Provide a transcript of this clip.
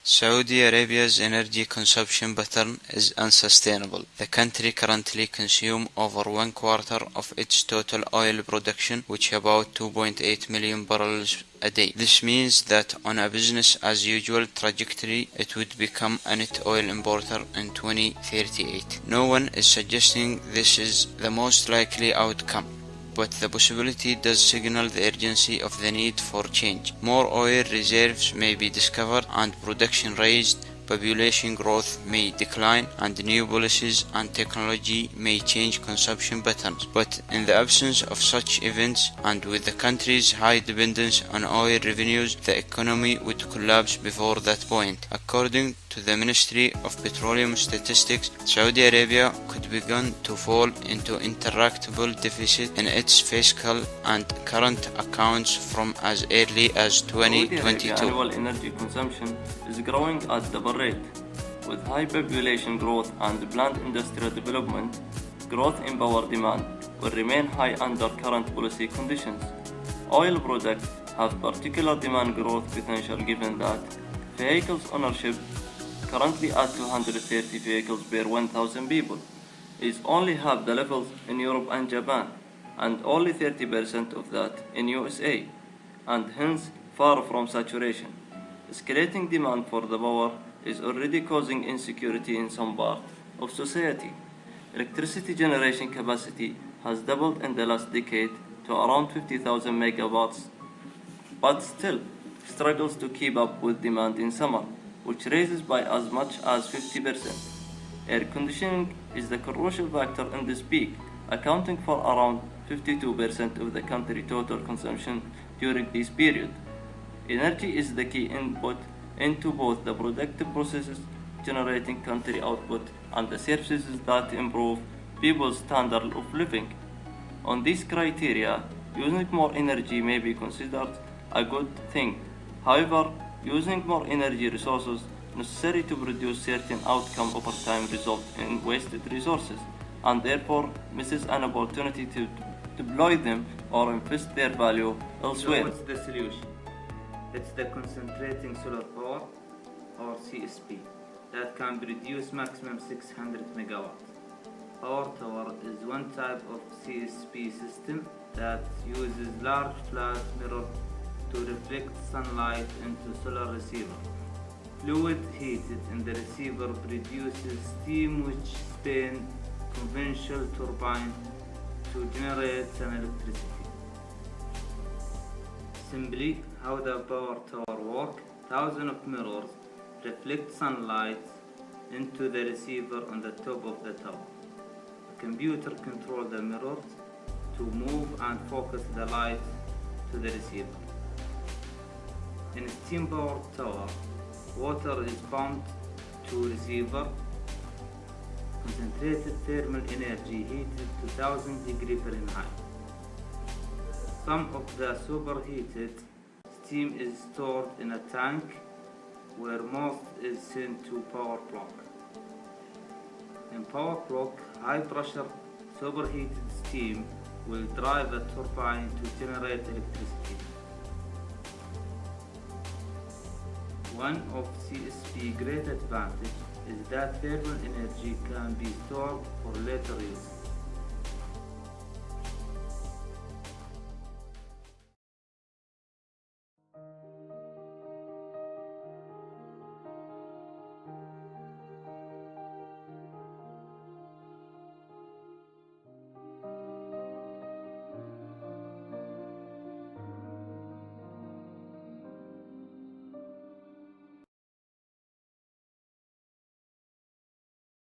Saudi Arabia's energy consumption pattern is unsustainable. The country currently consumes over 1/4 of its total oil production, which is about 2.8 million barrels a day. This means that on a business as usual trajectory, it would become a net oil importer in 2038. No one is suggesting this is the most likely outcome, but the possibility does signal the urgency of the need for change. More oil reserves may be discovered and production raised, population growth may decline, and new policies and technology may change consumption patterns. But in the absence of such events, and with the country's high dependence on oil revenues, the economy would collapse before that point. According to the Ministry of Petroleum Statistics, Saudi Arabia could begin to fall into interruptible deficit in its fiscal and current accounts from as early as 2022. Saudi annual energy consumption is growing at double rate. With high population growth and planned industrial development, growth in power demand will remain high under current policy conditions. Oil products have particular demand growth potential given that vehicles ownership, currently at 230 vehicles per 1,000 people, is only half the levels in Europe and Japan, and only 30% of that in USA, and hence far from saturation. Escalating demand for the power is already causing insecurity in some part of society. Electricity generation capacity has doubled in the last decade to around 50,000 megawatts, but still struggles to keep up with demand in summer, which raises by as much as 50%. Air conditioning is the crucial factor in this peak, accounting for around 52% of the country's total consumption during this period. Energy is the key input into both the productive processes generating country output and the services that improve people's standard of living. On these criteria, using more energy may be considered a good thing. However, using more energy resources necessary to produce certain outcome over time result in wasted resources, and therefore misses an opportunity to deploy them or invest their value elsewhere. So what's the solution? It's the concentrating solar power, or CSP, that can produce maximum 600 megawatts. Power tower is one type of CSP system that uses large flat mirror to reflect sunlight into solar receiver. Fluid heated in the receiver produces steam which spins conventional turbine to generate an electricity. Simply how the power tower works: thousands of mirrors reflect sunlight into the receiver on the top of the tower. A computer controls the mirrors to move and focus the light to the receiver. In a steam power tower, water is pumped to receiver. Concentrated thermal energy heated to 1000 degrees Fahrenheit. Some of the superheated steam is stored in a tank where most is sent to power block. In power block, high pressure superheated steam will drive a turbine to generate electricity. One of CSP's great advantage is that thermal energy can be stored for later use.